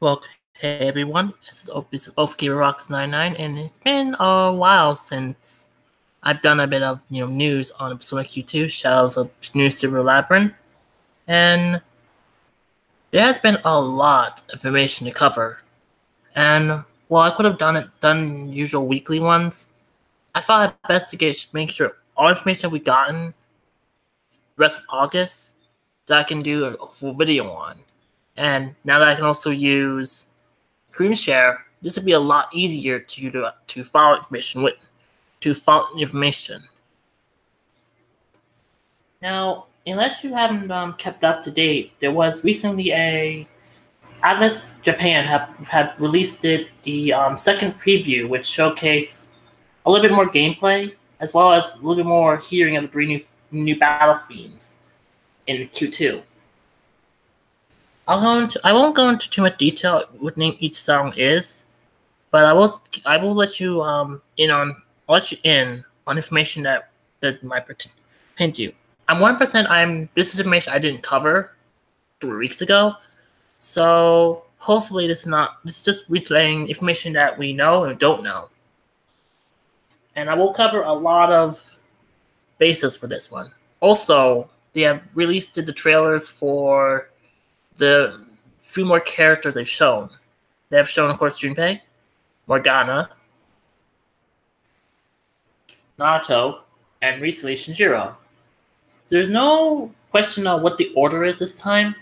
Well, hey everyone, this is Rocks99, and it's been a while since I've done a bit of news on Persona Q2, Shadows of New Cinema Labyrinth, and there has been a lot of information to cover. And while I could have done usual weekly ones, I thought it best to make sure all information we gotten the rest of August that I can do a full video on. And now that I can also use screen share, this would be a lot easier to follow information. Now, unless you haven't kept up to date, there was recently Atlas Japan had released the second preview, which showcased a little bit more gameplay as well as a little bit more hearing of the three new battle themes in Q2. I won't go into too much detail what name each song is, but I will let you in on information that might pertain to you. I'm 1%. This is information I didn't cover 3 weeks ago, so hopefully this is just replaying information that we know and don't know. And I will cover a lot of bases for this one. Also, they have released the trailers for the few more characters they've shown. They have shown, of course, Junpei, Morgana, Naruto, and recently Shinjiro. There's no question on what the order is this time,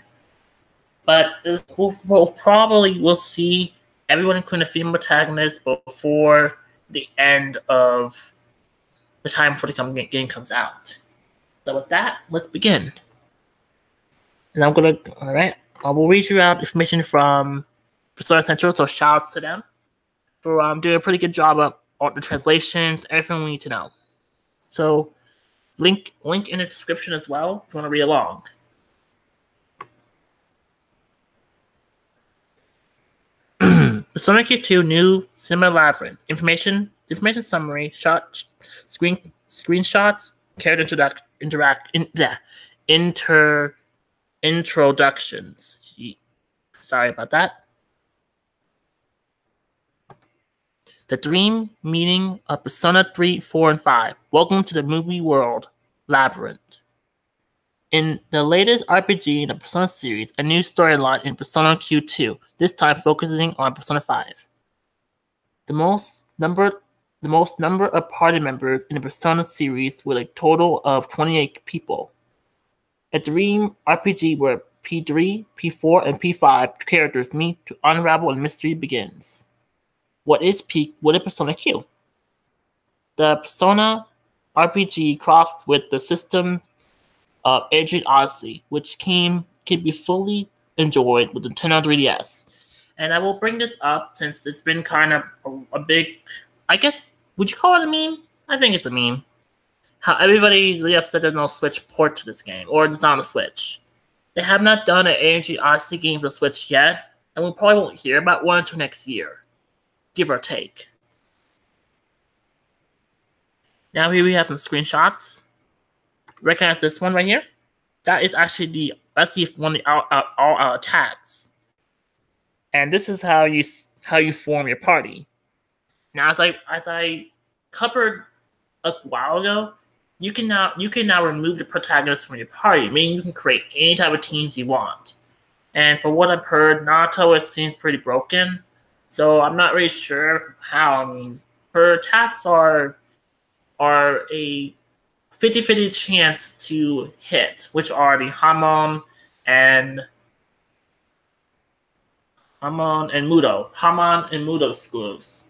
but we'll see everyone, including the female protagonist, before the end of the time before the game comes out. So with that, let's begin. And I will read you out information from Persona Central, so shoutouts to them for doing a pretty good job of all the translations, everything we need to know. So link in the description as well if you want to read along. Persona Q2 new Cinema Labyrinth information summary, screenshots, character introductions. Sorry about that. The dream meaning of Persona 3, 4, and 5. Welcome to the movie world, Labyrinth. In the latest RPG in the Persona series, a new storyline in Persona Q2, this time focusing on Persona 5. The most number of party members in the Persona series with a total of 28 people. A dream RPG where P3, P4, and P5 characters meet to unravel and mystery begins. What is Persona Q? The Persona RPG crossed with the system of Adrian Odyssey, which can be fully enjoyed with the Nintendo 3DS. And I will bring this up since it's been kind of a big, I guess, would you call it a meme? I think it's a meme. How everybody's really upset there's no Switch port to this game, or it's not on a Switch. They have not done an Adrian Odyssey game for the Switch yet, and we probably won't hear about one until next year, give or take. Now here we have some screenshots. Recognize this one right here? That is actually one of the all-out attacks. And this is how you form your party. Now, as I covered a while ago, you can now remove the protagonist from your party, meaning you can create any type of teams you want. And for what I've heard, Naruto seems pretty broken, so I'm not really sure how. I mean, her attacks are a 50-50 chance to hit, which are the Hamon and Mudo schools.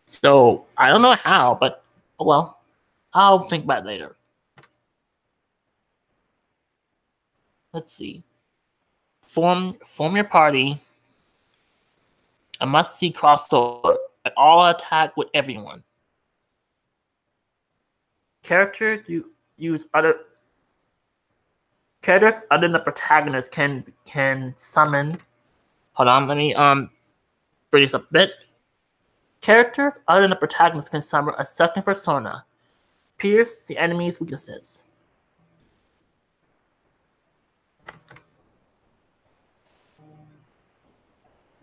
So I don't know how, but well, I'll think about it later. Let's see. Form your party. A must-see crossover. An all attack with everyone. Characters other than the protagonist can summon. Hold on, let me bring this up a bit. Characters other than the protagonist can summon a second persona, pierce the enemy's weaknesses.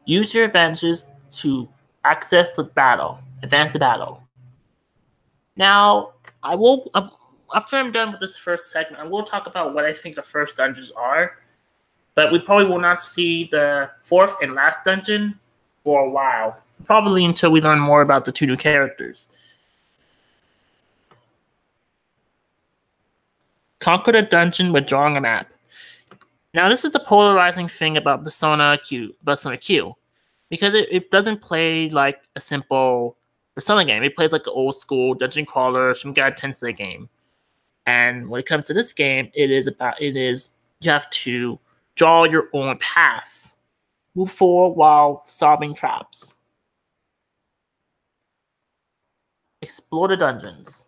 Use your advantages to access the battle. Advance the battle. Now, I will, after I'm done with this first segment, I will talk about what I think the first dungeons are. But we probably will not see the fourth and last dungeon for a while. Probably until we learn more about the two new characters. Conquer the dungeon with drawing a map. Now, this is the polarizing thing about Persona Q. Because it doesn't play like a simple Persona game. It plays like an old school dungeon crawler, some guy Tensei game. And when it comes to this game, you have to draw your own path. Move forward while solving traps. Explore the dungeons.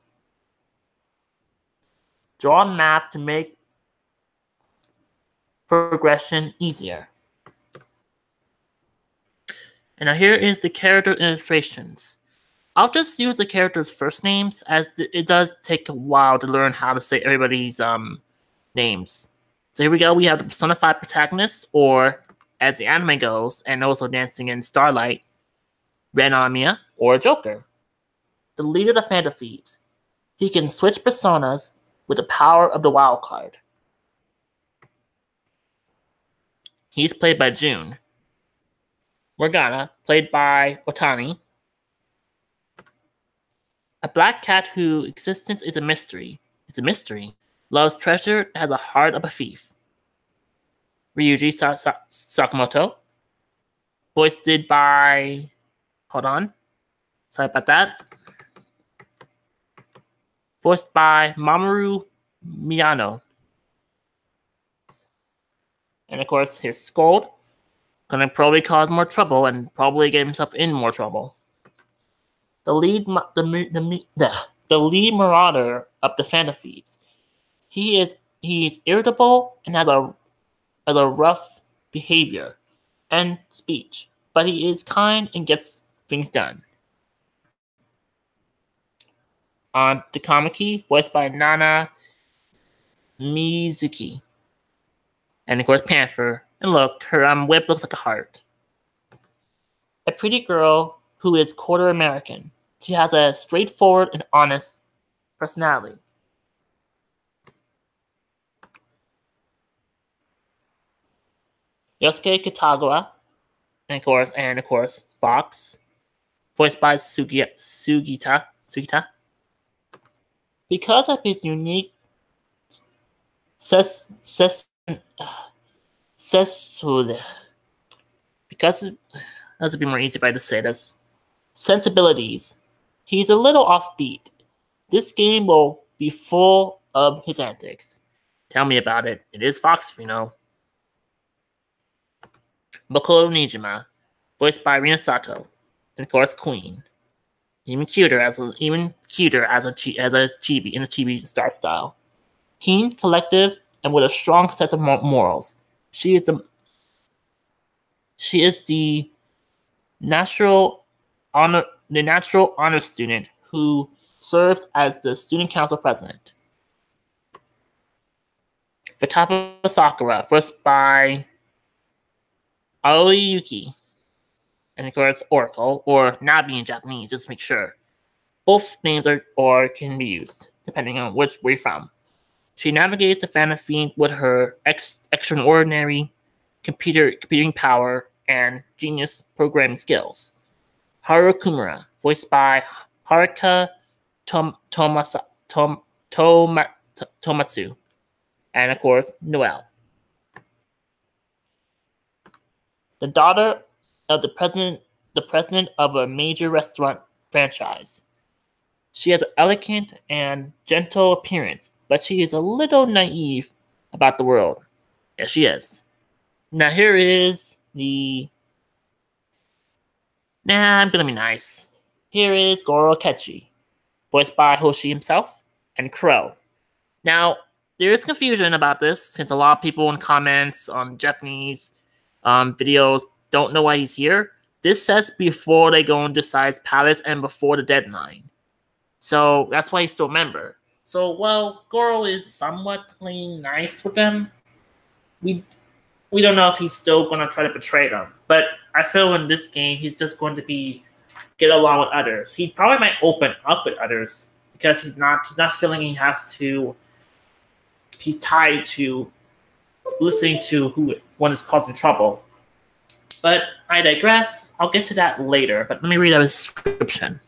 Draw a map to make progression easier. And now here is the character illustrations. I'll just use the characters' first names, as it does take a while to learn how to say everybody's names. So here we go. We have the Persona 5 protagonist, or as the anime goes, and also dancing in Starlight, Ren Amia, or Joker. The leader of the Phantom Thieves. He can switch personas with the power of the wild card. He's played by June. Morgana, played by Otani. A black cat whose existence is a mystery. Loves treasure, has a heart of a thief. Ryuji Sakamoto. Voiced by... Hold on. Sorry about that. Voiced by Mamoru Miyano. And of course, his Scold. Gonna probably cause more trouble and probably get himself in more trouble. The lead marauder of the Phantom Thieves. He's irritable and has a rough behavior and speech, but he is kind and gets things done. On Takamaki, voiced by Nana Mizuki. And of course, Panther. And look, her whip looks like a heart. A pretty girl who is quarter American. She has a straightforward and honest personality. Yosuke Kitagawa, and of course, Fox, voiced by Sugita. Because of his unique That would be more easy if I had to say this. Sensibilities. He's a little offbeat. This game will be full of his antics. Tell me about it. It is Fox, you know. Makoto Nijima, voiced by Rina Sato, and of course Queen. Even cuter as a chibi in a chibi art style. Keen, collective, and with a strong set of morals. She is the natural honor student who serves as the student council president. Futaba Sakura, voiced by Aoi Yuki, and of course Oracle, or Nabi in Japanese, just to make sure. Both names are can be used, depending on which where you're from. She navigates the Phantom Fiend with her extraordinary computing power and genius programming skills. Haru Kumura, voiced by Haruka Tomatsu, and of course Noelle. The daughter of the president of a major restaurant franchise. She has an elegant and gentle appearance, but she is a little naive about the world. Yes, she is. Now here is I'm gonna be nice. Here is Goro Kechi, voiced by Hoshi himself, and Crow. Now, there is confusion about this, since a lot of people in comments on Japanese videos don't know why he's here. This says before they go into Sai's palace and before the deadline. So that's why he's still a member. So, well, Goro is somewhat playing nice with them. We don't know if he's still going to try to betray them. But I feel in this game he's just going to get along with others. He probably might open up with others because he's not feeling he has to. He's tied to listening to who one is causing trouble. But I digress. I'll get to that later. But let me read out his description.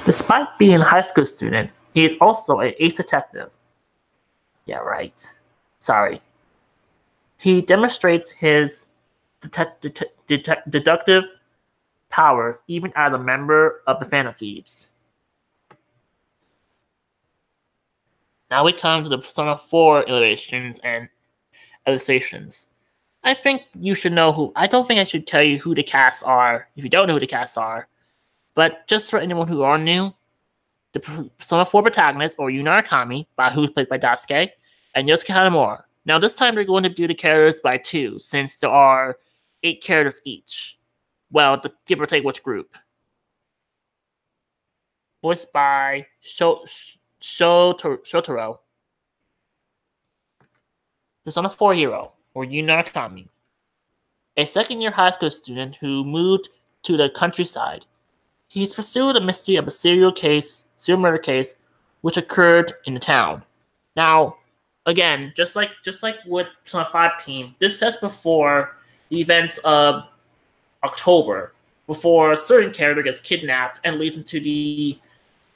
Despite being a high school student, he is also an ace detective. Yeah, right. Sorry. He demonstrates his deductive powers even as a member of the Phantom Thieves. Now we come to the Persona 4 illustrations and illustrations. I think you should know who. I don't think I should tell you who the casts are if you don't know who the casts are. But just for anyone who are new, the Persona 4 protagonist, or Yuna Arakami, who's played by Daisuke, and Yosuke Hanamura. Now this time they're going to do the characters by 2, since there are 8 characters each. Well, give or take which group. Voiced by Shotaro. Persona 4 hero, or Yuna Arakami. A second-year high school student who moved to the countryside. He's pursued a mystery of a serial murder case, which occurred in the town. Now, again, just like with Persona 5 team, this sets before the events of October, before a certain character gets kidnapped and leads into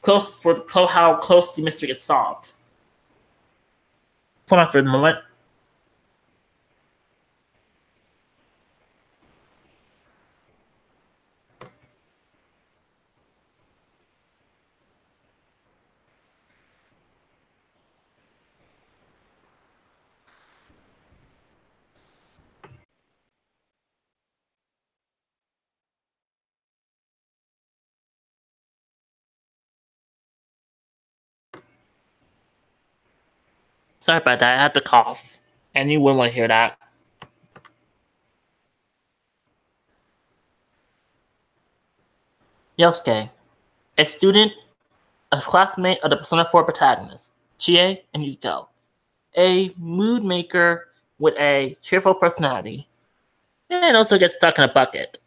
how close the mystery gets solved. Hold on for a moment. Sorry about that, I had to cough. And you wouldn't want to hear that. Yosuke, a student, a classmate of the Persona 4 protagonists, Chie and Yuko. A mood maker with a cheerful personality. And also gets stuck in a bucket.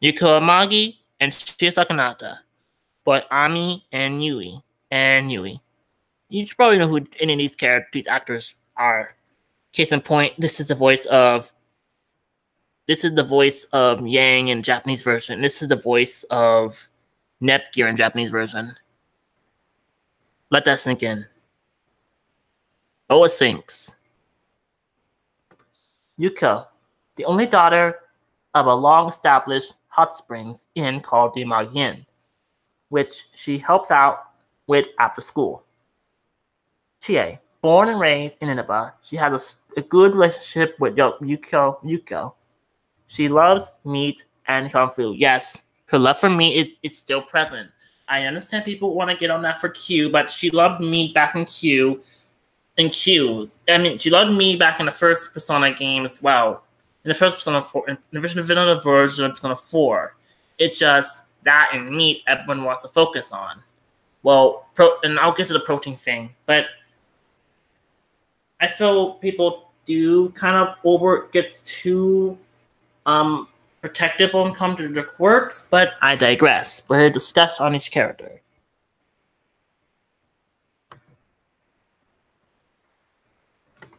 Yuko Amagi and Shio Sakanata. But Ami and Yui. You should probably know who any of these actors are. Case in point, this is the voice of Yang in Japanese version. This is the voice of Nepgear in Japanese version. Let that sink in. Oh, it sinks. Yuko, the only daughter of a long-established hot springs inn called the Amagi Inn, which she helps out with after school. Chie, born and raised in Inaba, she has a good relationship with Yuko. She loves meat and kung fu. Yes, her love for meat is still present. I understand people want to get on that for Q, but she loved meat back in Q. I mean, she loved meat back in the first Persona game as well. In the first Persona 4, in the vanilla version of Persona 4. It's just that and meat everyone wants to focus on. Well, and I'll get to the protein thing, but I feel people do kind of gets too protective when it comes to their quirks, but I digress. We're here to discuss on each character.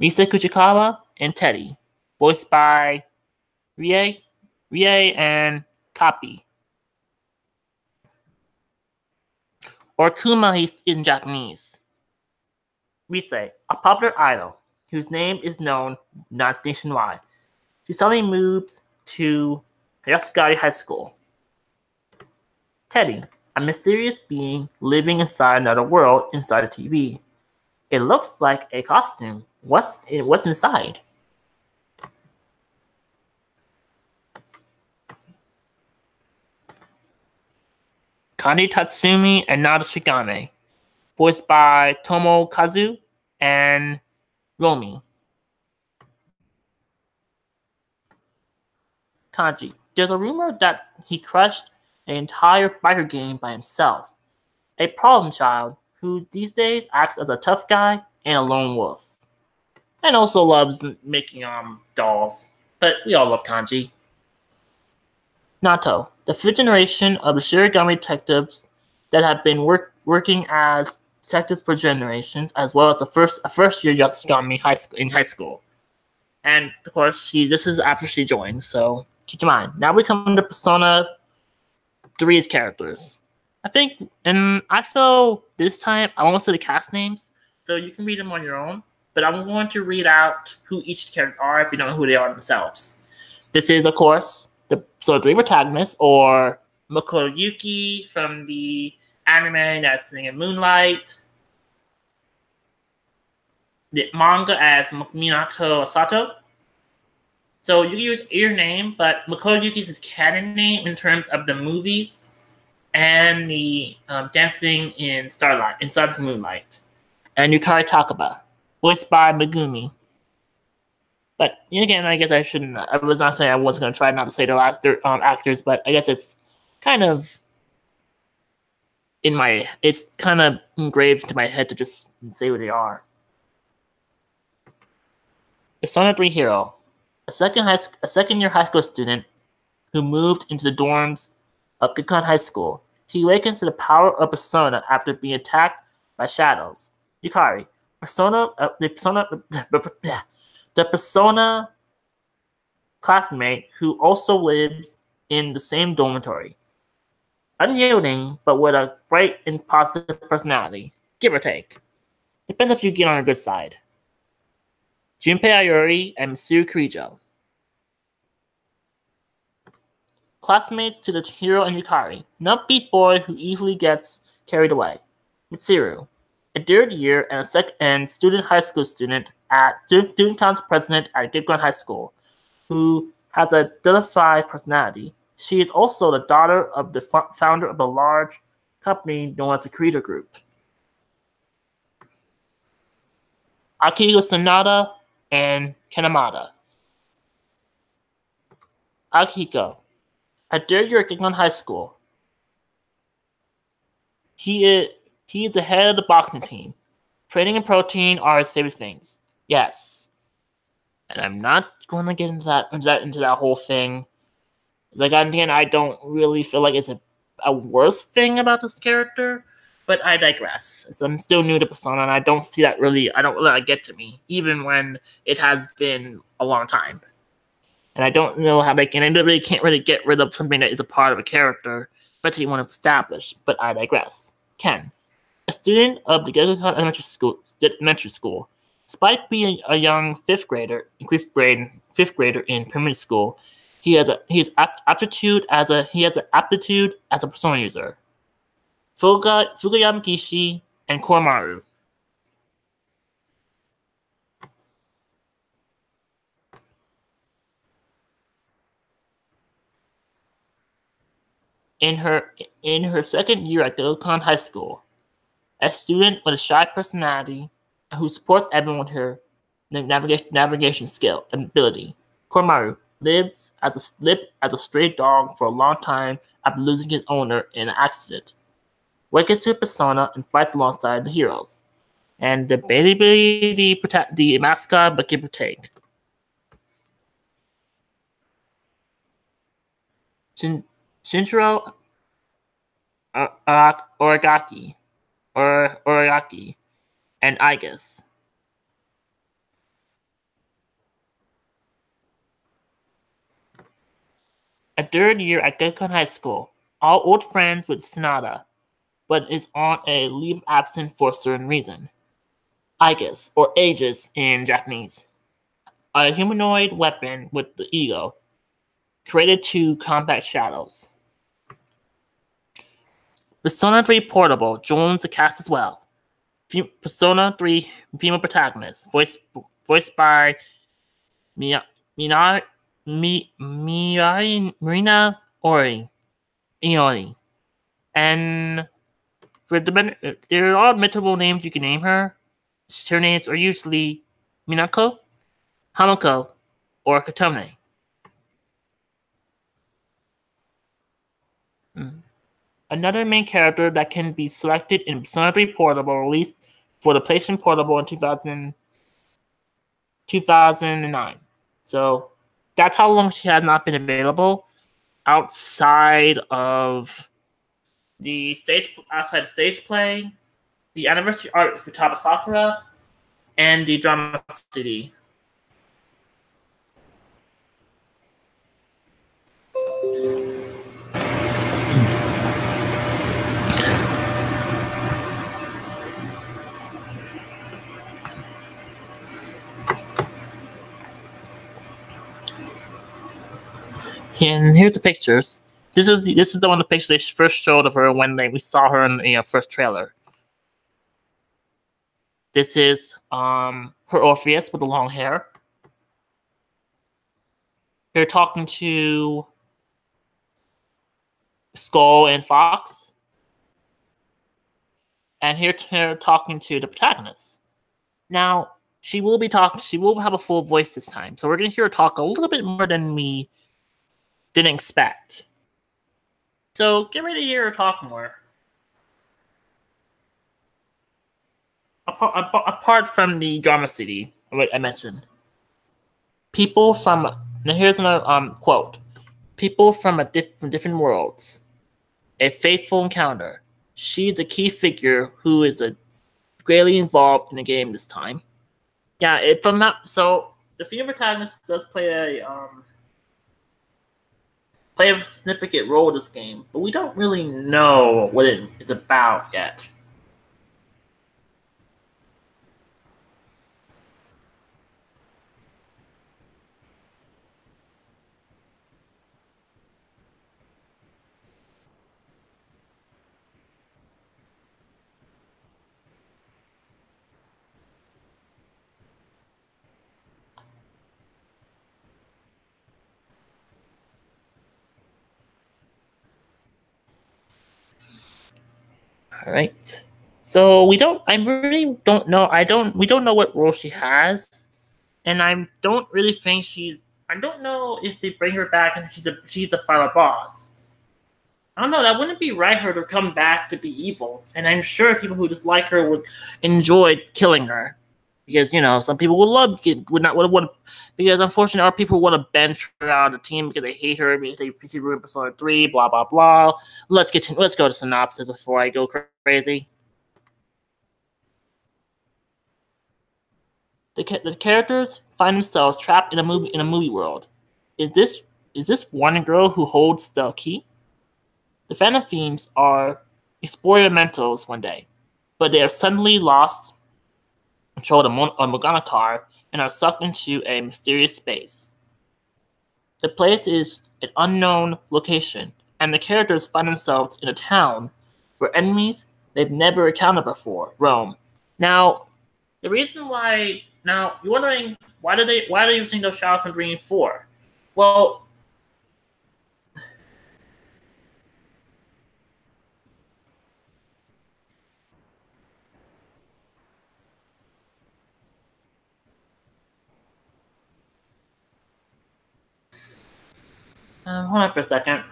Misa Kuchikawa and Teddy, voiced by Rie and Kapi. Or Kuma in Japanese. Rise, a popular idol whose name is known nationwide. She suddenly moves to Hayasugari High School. Teddy, a mysterious being living inside another world inside a TV. It looks like a costume. What's inside? Kandi Tatsumi and Nada Shigame, voiced by Tomokazu and Romi. Kanji, there's a rumor that he crushed an entire biker gang by himself. A problem child who these days acts as a tough guy and a lone wolf. And also loves making dolls. But we all love kanji. Nato, the fifth generation of the Shirigami detectives that have been working as detectives for generations, as well as a first year Yatsugami in high school. And of course, this is after she joined, so keep in mind. Now we come to Persona 3's characters. I feel this time I won't say the cast names, so you can read them on your own. But I'm going to read out who each characters are if you don't know who they are themselves. This is, of course, the three protagonists, or Makoto Yuki from the anime that's singing Moonlight, the manga as Minato Sato. So you can use your name, but Makoto Yuki's his canon name in terms of the movies and the dancing in Starlight, in Stardust Moonlight. And Yukari Takaba, voiced by Megumi. But again, I guess I shouldn't. I was not saying I was going to try not to say the last actors, but I guess it's kind of it's kind of engraved into my head to just say who they are. Persona 3 hero, a second-year high school student who moved into the dorms of Gikon High School. He awakens to the power of Persona after being attacked by shadows. Yukari, the Persona classmate who also lives in the same dormitory. Unyielding, but with a bright and positive personality, give or take. Depends if you get on a good side. Junpei Ayori and Mitsuru Kirijo. Classmates to the hero and Yukari, an upbeat boy who easily gets carried away. Mitsuru, a third year and student high school student at student council president at Gikon High School, who has a dignified personality. She is also the daughter of the founder of a large company known as the Kirijo Group. Akihiko Sanada and Kanamada. Akihiko, a third year at Gikon High School. He is the head of the boxing team. Training and protein are his favorite things. Yes. And I'm not going to get into that whole thing. Like, again, I don't really feel like it's a worse thing about this character, but I digress. So I'm still new to Persona, and I don't let it get to me, even when it has been a long time. And I don't know how they can't really get rid of something that is a part of a character, especially when it's established, but I digress. Ken, a student of the Gikon Elementary School, despite being a young fifth grader in primary school, he has aptitude as a Persona user. Fugayama Kishi and Koromaru. In her second year at Gikon High School, a student with a shy personality who supports everyone with her navigation skill and ability, Koromaru lived as a stray dog for a long time after losing his owner in an accident. Wakens to a persona and fights alongside the heroes. And the mascot, but give or take. Shinjiro Origaki, and Aigis. A third year at Gikon High School, all old friends with Sanada, but is on a leave of absence for a certain reason. Aegis, or Aegis in Japanese. A humanoid weapon with the ego, created to combat shadows. Persona 3 Portable joins the cast as well. Persona 3 female protagonist, voiced by Marina Ioni. And there are multiple names you can name her. Her names are usually Minako, Hamako, or Katone. another main character that can be selected in Persona 3 Portable, released for the PlayStation Portable in 2009. So that's how long she has not been available outside of outside stage play, the anniversary art for Taba Sakura, and the drama CD. And here's the pictures. This is the one the picture they first showed of her when we saw her in the first trailer. This is her Orpheus with the long hair. They're talking to Skull and Fox. And here they're talking to the protagonist. Now, she will have a full voice this time. So we're going to hear her talk a little bit more than we didn't expect. So get ready to hear her talk more. Apart from the drama CD I mentioned. Now here's another quote. People from different worlds. A faithful encounter. She's a key figure who is greatly involved in the game this time. Yeah, so the female protagonist does play a significant role in this game, but we don't really know what it's about yet. All right. So we don't. I really don't know. We don't know what role she has, and I don't really think she's. I don't know if they bring her back and she's the final boss. I don't know. That wouldn't be right her to come back to be evil, and I'm sure people who dislike her would enjoy killing her, because some people because unfortunately our people want to bench her out of the team because they hate her because she ruined Persona 3. Blah blah blah. Let's go to synopsis before I go crazy. The characters find themselves trapped in a movie world. Is this one girl who holds the key? The Phantom Themes are exploring mentals one day, but they are suddenly lost control of a Morgana car and are sucked into a mysterious space. The place is an unknown location, and the characters find themselves in a town where enemies they've never encountered before roam. Now, the reason why you're wondering why are they using those shots from Dream 4? Well, hold on for a second.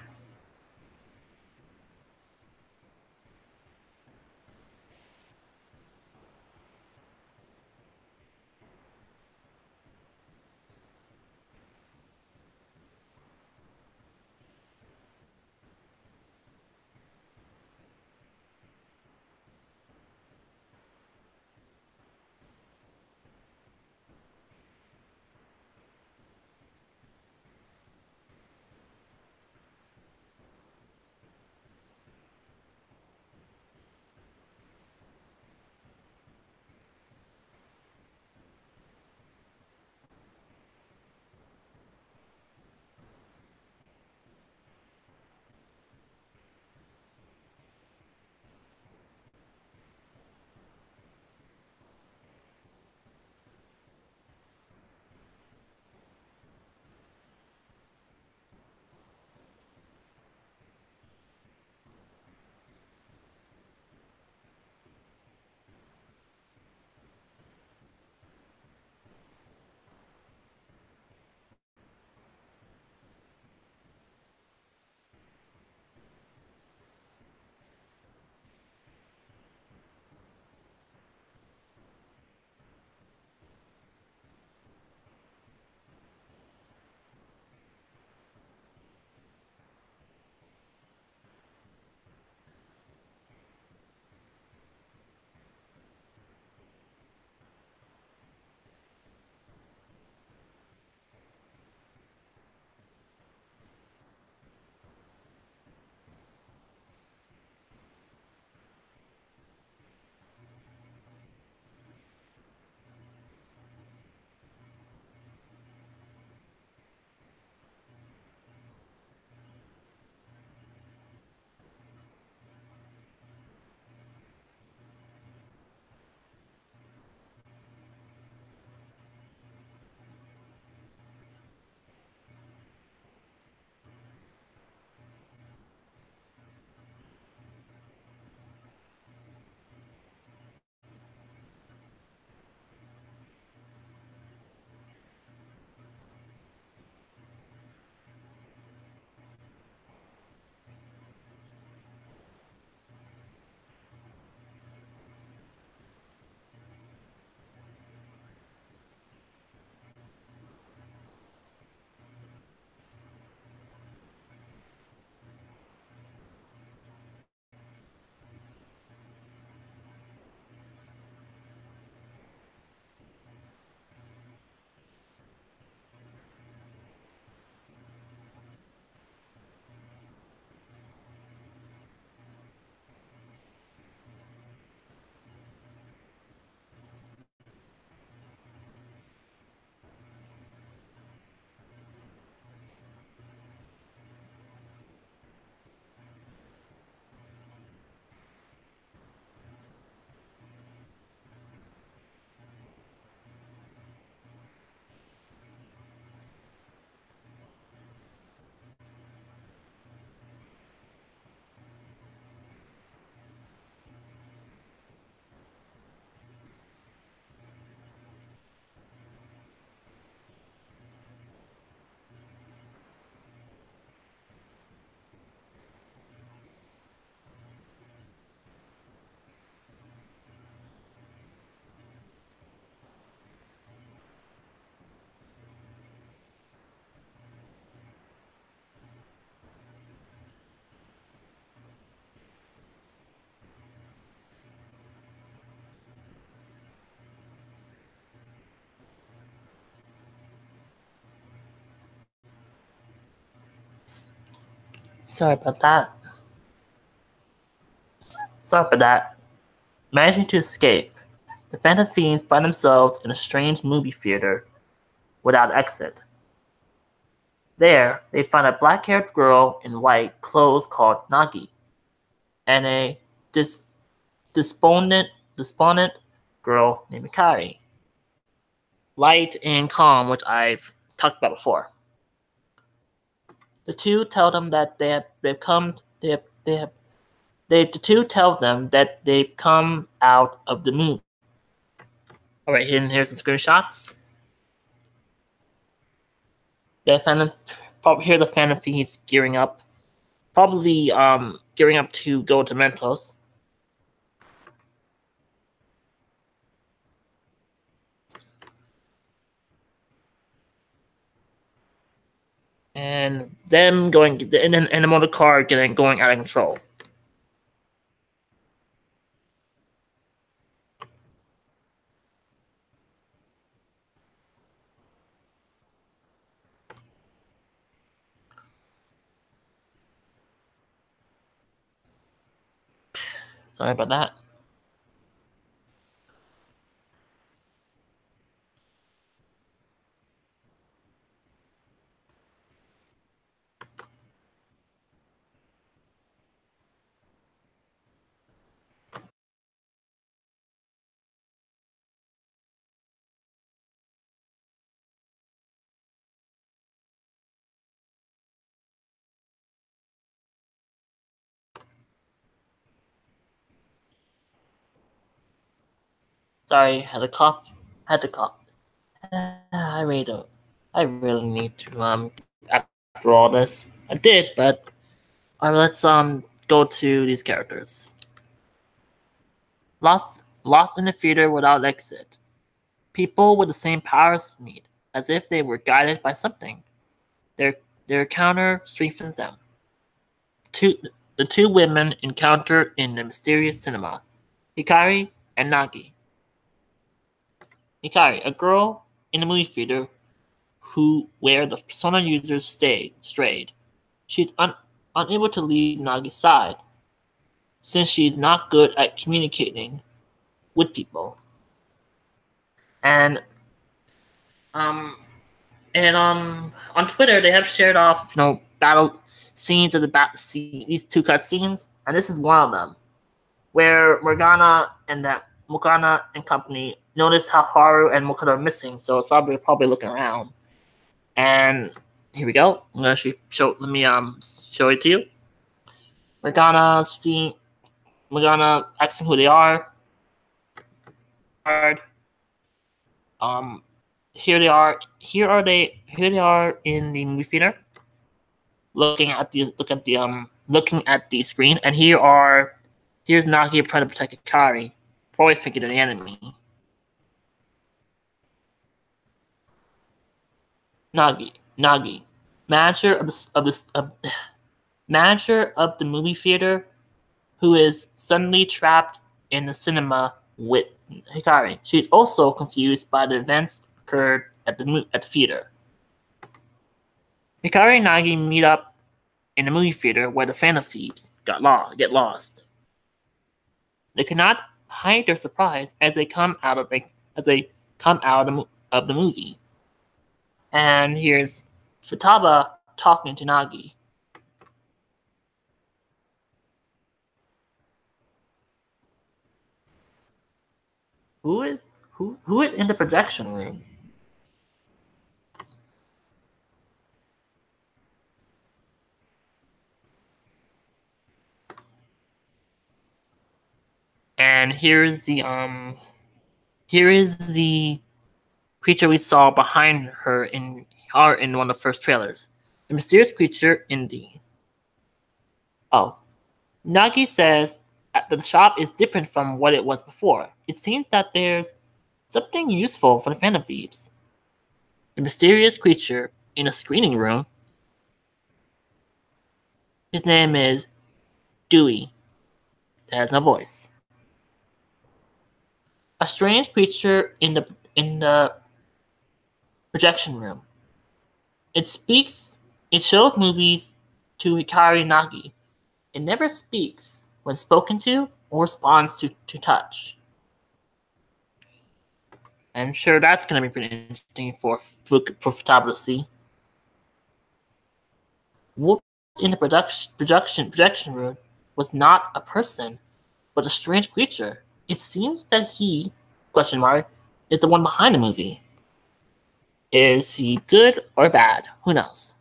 Sorry about that. Managing to escape, the Phantom Fiends find themselves in a strange movie theater without exit. There, they find a black-haired girl in white clothes called Nagi, and a despondent girl named Mikari. Light and calm, which I've talked about before. The two tell them that they've come out of the movie. All right, here's some screenshots. Here the Phantom Fiends gearing up, probably gearing up to go to Mentos. And them going in a motor car going out of control. Sorry about that. Sorry, had to cough. I really need to after all this. I did, but let's go to these characters. Lost in the theater without exit. People with the same powers meet, as if they were guided by something. Their encounter strengthens them. The two women encounter in the mysterious cinema, Hikari and Nagi. Hikari, a girl in the movie theater where the Persona users strayed. She's unable to leave Nagi's side, since she's not good at communicating with people. And on Twitter they have shared off battle scenes of these two cutscenes, and this is one of them, where Morgana and company notice how Haru and Mokota are missing, so they're probably looking around. And here we go. I'm gonna show it to you. Morgana asking who they are. Here they are in the movie theater, looking at the screen, and here's Nagi trying to protect Hikari, probably thinking they're the enemy. Nagi, manager of the movie theater, who is suddenly trapped in the cinema with Hikari. She's also confused by the events occurred at the theater. Hikari and Nagi meet up in the movie theater where the Phantom Thieves get lost. They cannot hide their surprise as they come out of the movie. And here's Futaba talking to Nagi. Who is in the projection room? And here is the creature we saw behind her in one of the first trailers. The mysterious creature indeed. Oh. Nagi says that the shop is different from what it was before. It seems that there's something useful for the Phantom Thieves. The mysterious creature in a screening room. His name is Dewey. It has no voice. A strange creature in the projection room. It speaks. It shows movies to Hikari Nagi. It never speaks when spoken to or responds to touch. I'm sure that's going to be pretty interesting for Futaba to see. What in the projection room was not a person, but a strange creature. It seems that he, question mark, is the one behind the movie. Is he good or bad? Who knows?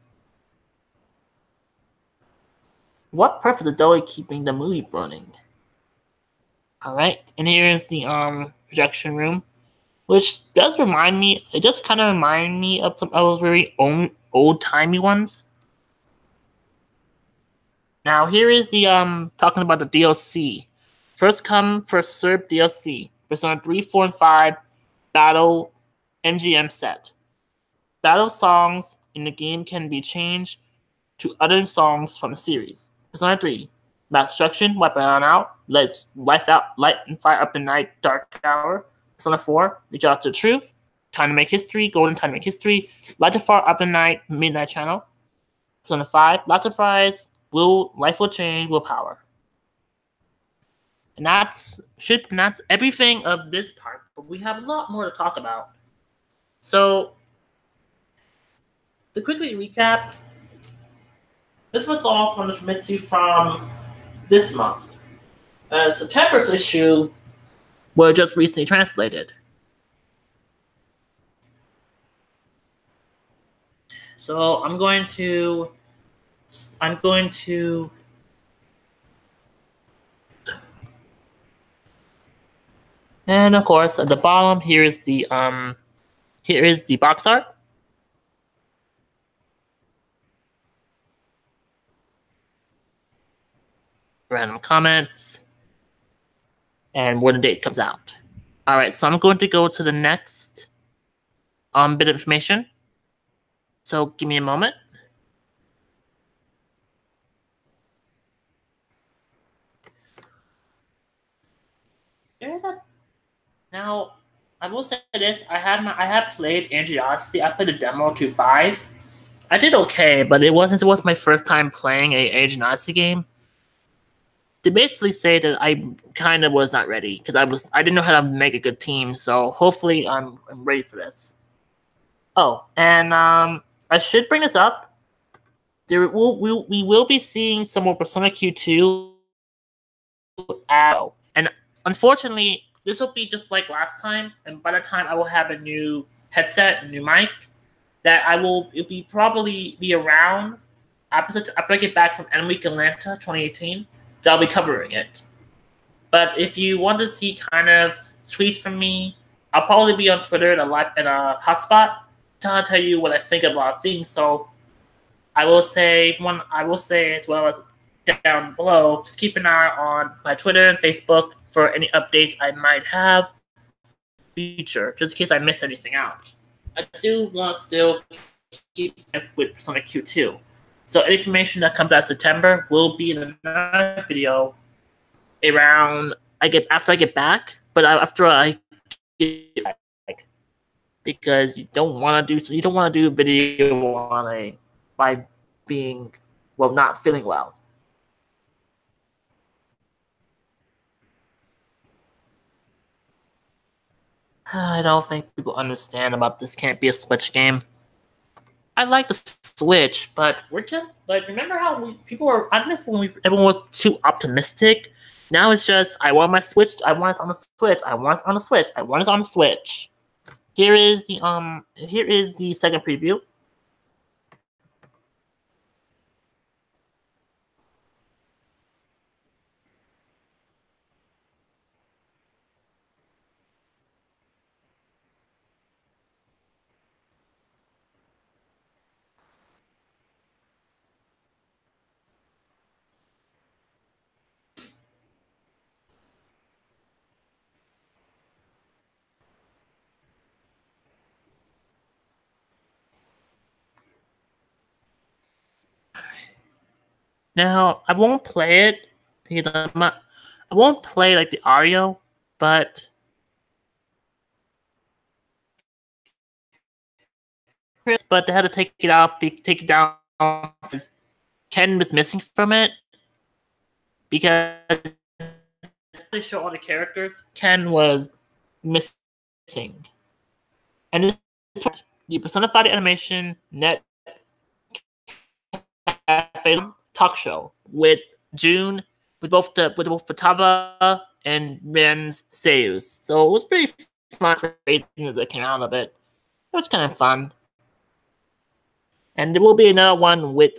What purpose is Dolly keeping the movie burning? Alright, and here is the projection room, which does remind me, it does kind of remind me of some of those very old-timey ones. Now here is the talking about the DLC. First come, first served DLC. Persona 3, 4, and 5 Battle MGM set. Battle songs in the game can be changed to other songs from the series. Persona 3, Mass Destruction, Weapon on Out, Light and Fire Up the Night, Dark Hour. Persona 4, Reach Out to the Truth, Time to Make History, Golden Time to Make History, Light the Fire Up the Night, Midnight Channel. Persona 5, Lots of Fries, Life Will Change, Willpower. And that's everything of this part, but we have a lot more to talk about. So, to quickly recap, this was all from the Famitsu from this month. September's issue was just recently translated. So I'm going to and of course at the bottom here is the box art. Random comments and when the date comes out. All right, so I'm going to go to the next bit of information. So give me a moment. Now, I will say this: I have played Angel Odyssey. I played a demo to 5. I did okay, but it was my first time playing a Angel Odyssey game. They basically say that I kind of was not ready because I didn't know how to make a good team. So hopefully I'm ready for this. Oh, and I should bring this up. We will be seeing some more Persona Q2. And unfortunately, this will be just like last time. And by the time I will have a new headset, a new mic, that it'll probably be around after I get back from N Week Atlanta 2018. I'll be covering it. But if you want to see kind of tweets from me, I'll probably be on Twitter at a hotspot to tell you what I think of a lot of things. So I will say as well as down below, just keep an eye on my Twitter and Facebook for any updates I might have in the future, just in case I miss anything out. I do want to still keep with Persona Q2. So any information that comes out in September will be in another video after I get back, but after I get back, because you don't want to do a video by being not feeling well. I don't think people understand about this can't be a Switch game. I like the Switch, but remember how I missed when everyone was too optimistic. Now it's just I want my Switch. I want it on the Switch. I want it on the Switch. I want it on the Switch. Here is the second preview. Now I won't play it because I won't play like the audio, but they had to take it down Ken was missing from it because they show all the characters. Ken was missing, and the personified animation net talk show with June, with both Futaba and Ren's Seiyus. So it was pretty fun, crazy things that came out of it. It was kind of fun. And there will be another one with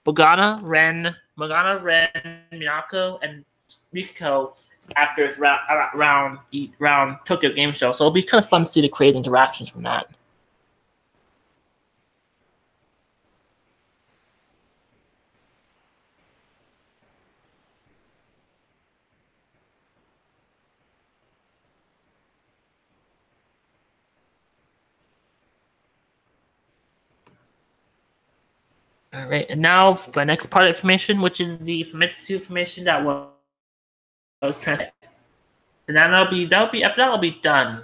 Morgana, Ren, Minako, and Mikiko actors around Tokyo Game Show. So it'll be kind of fun to see the crazy interactions from that. All right, and now for my next part of information, which is the Famitsu information that was translated. And that'll be after that, I'll be done.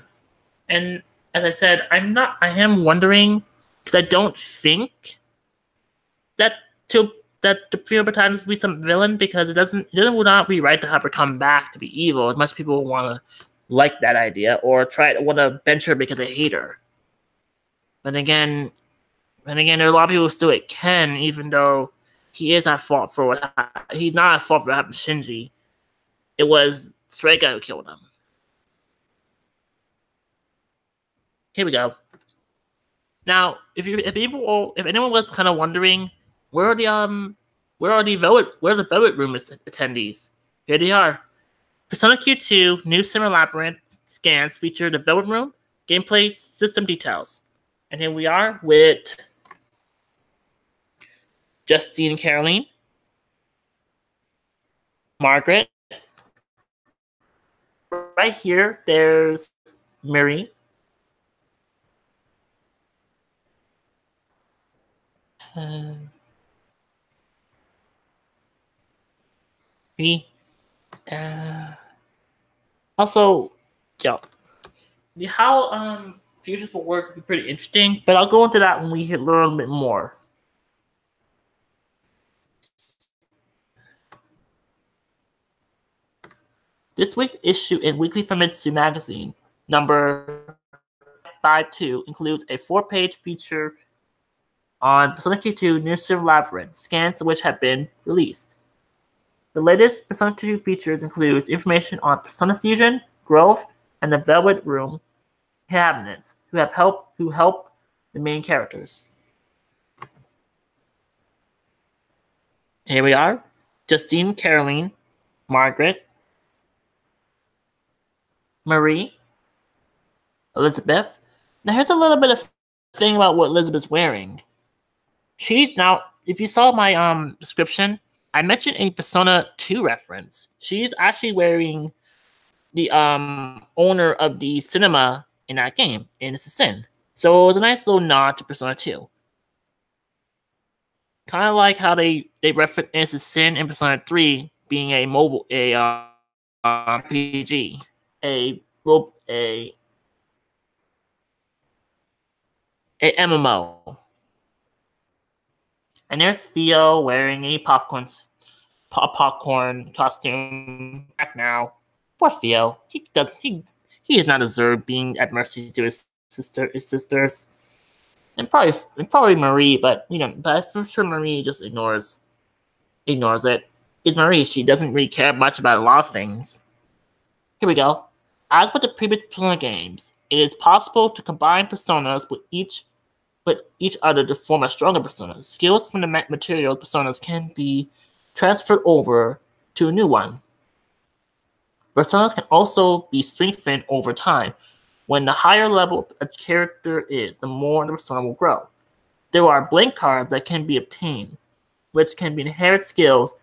And as I said, I am wondering, because I don't think that the Female Protagonist will be some villain, because it would not be right to have her come back to be evil, as much people want to like that idea or want to bench her because they hate her. But again, there are a lot of people who still hate Ken, even though he is at fault for what happened. He's not at fault for what happened to Shinji. It was Strega who killed him. Here we go. Now, if anyone was kind of wondering, where are the Velvet Room attendees? Here they are. Persona Q2 new Cinema Labyrinth scans feature the Velvet Room, gameplay, system details. And here we are with Justine and Caroline, Margaret. Right here, there's Miri. Also, yeah, how futures will work would be pretty interesting, but I'll go into that when we learn a bit more. This week's issue in Weekly Famitsu magazine, number 52, includes a 4-page feature on Persona Q2 New Cinema Labyrinth, scans of which have been released. The latest Persona 2 features includes information on Persona Fusion, Growth, and the Velvet Room cabinets, who help the main characters. Here we are. Justine, Caroline, Margaret, Marie, Elizabeth. Now here's a little bit of thing about what Elizabeth's wearing. If you saw my description, I mentioned a Persona 2 reference. She's actually wearing the owner of the cinema in that game, and it's a Sin. So it was a nice little nod to Persona 2. Kind of like how they reference a Sin in Persona 3 being a mobile RPG, a MMO. And there's Theo wearing a popcorn costume. Back now, poor Theo. He does not deserve being at mercy to his sisters, and probably Marie. But but I'm sure Marie just ignores it. It's Marie. She doesn't really care much about a lot of things. Here we go. As with the previous Persona games, it is possible to combine personas with each other to form a stronger persona. Skills from the material personas can be transferred over to a new one. Personas can also be strengthened over time. When the higher level a character is, the more the persona will grow. There are blank cards that can be obtained, which can be inherited skills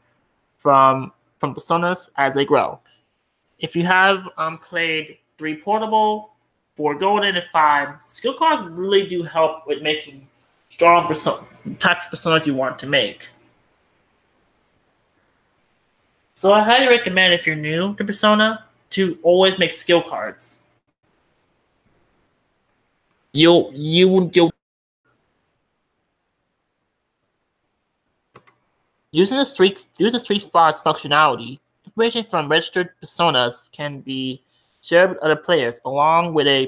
from personas as they grow. If you have played 3 Portable, 4 Golden, and 5, skill cards really do help with making strong types of personas you want to make. So I highly recommend, if you're new to Persona, to always make skill cards. You'll Using the street spots functionality, information from registered personas can be shared with other players, along with a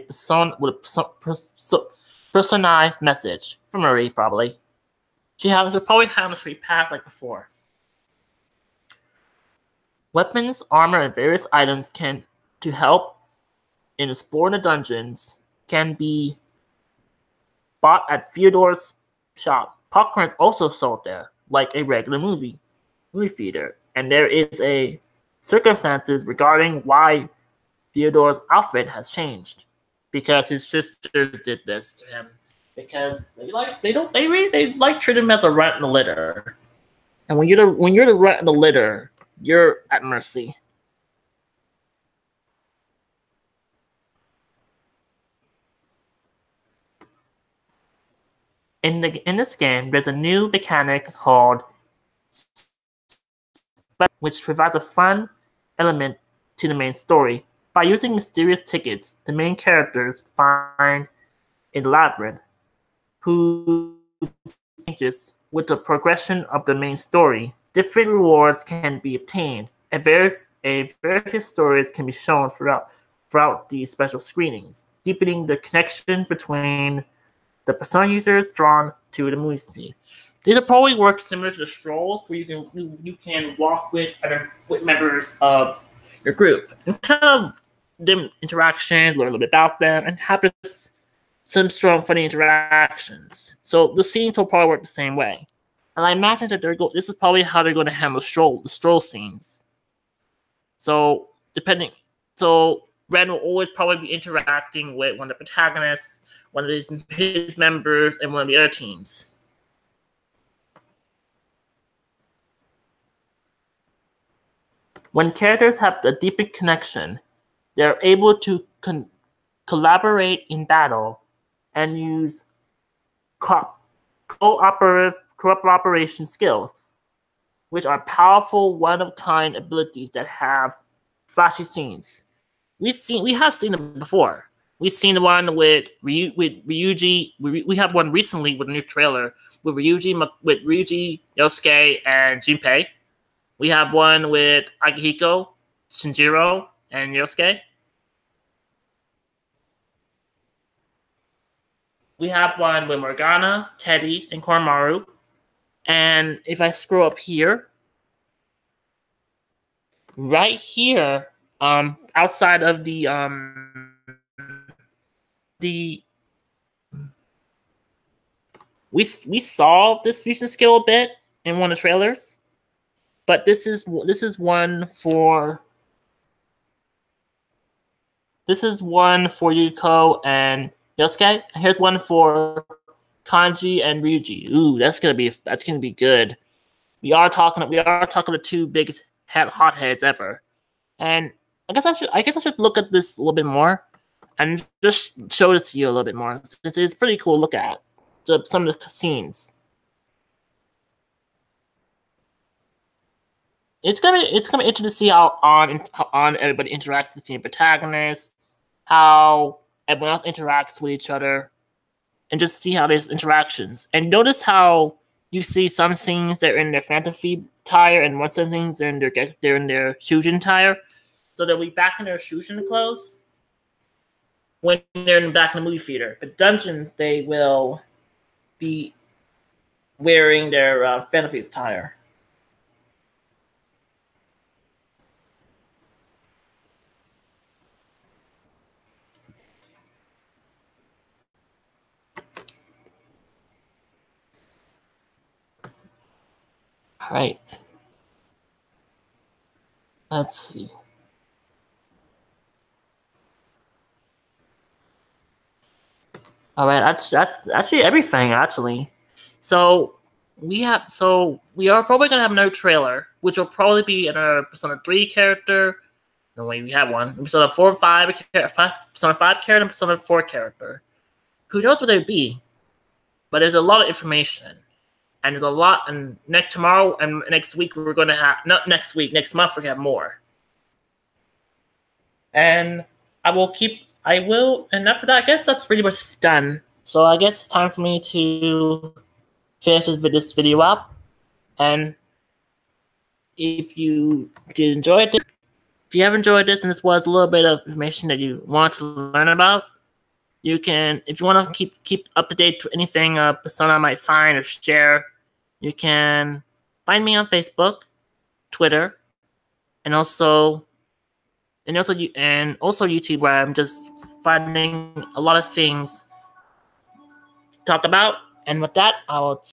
personalized message from Marie. Probably she'll probably have a street path like before. Weapons, armor, and various items to help in exploring the dungeons can be bought at Fyodor's shop. Popcorn also sold there, like a regular movie theater, and there is a circumstances regarding why Fyodor's outfit has changed, because his sisters did this to him, because they like treat him as a rat in the litter, and when you're the rat in the litter, you're at mercy. In this game, there's a new mechanic called which provides a fun element to the main story. By using mysterious tickets, the main characters find a labyrinth whose changes with the progression of the main story. Different rewards can be obtained, and various stories can be shown throughout these special screenings, deepening the connection between the persona users drawn to the movie scene. These will probably work similar to the strolls, where you can walk with members of your group and kind of them interaction, learn a little bit about them, and have some strong, funny interactions. So the scenes will probably work the same way. And I imagine that this is probably how they're going to handle the stroll scenes. So Ren will always probably be interacting with one of the protagonists, one of his members, and one of the other teams. When characters have a deeper connection, they're able to collaborate in battle and use cooperation skills, which are powerful, one-of-kind abilities that have flashy scenes. We have seen them before. We've seen the one with Ryuji. We have one recently with a new trailer with Ryuji, Yosuke, and Junpei. We have one with Akihiko, Shinjiro, and Yosuke. We have one with Morgana, Teddy, and Koromaru. And if I scroll up here, right here, outside of the we saw this fusion skill a bit in one of the trailers, but this is one for Yuko and Yosuke. And here's one for Kanji and Ryuji. Ooh, that's gonna be good. We are talking the two biggest hotheads ever, and I guess I should look at this a little bit more and just show this to you a little bit more. It's pretty cool to look at some of the scenes. It's gonna be interesting to see how on everybody interacts with the protagonist, how everyone else interacts with each other, and just see how there's interactions. And notice how you see some scenes that are in their fantasy attire, and some things they're in their Shujin attire. So they'll be back in their Shujin clothes when they're back in the movie theater. But dungeons, they will be wearing their fantasy attire. All right. Let's see. All right, that's actually everything actually. So we are probably gonna have another trailer, which will probably be another Persona 3 character. No way, we have one. Persona 4 and 5 Persona 5 character and Persona 4 character. Who knows what they'd be? But there's a lot of information. And there's a lot, and tomorrow and next week we're going to have, not next week, next month we're going to have more. And and after that, I guess that's pretty much done. So I guess it's time for me to finish this video up. And if you did enjoy this. If you have enjoyed this and this was a little bit of information that you want to learn about, you can, if you want to keep up to date to anything Persona might find or share, you can find me on Facebook, Twitter, and also YouTube, where I'm just finding a lot of things to talk about. And with that, I will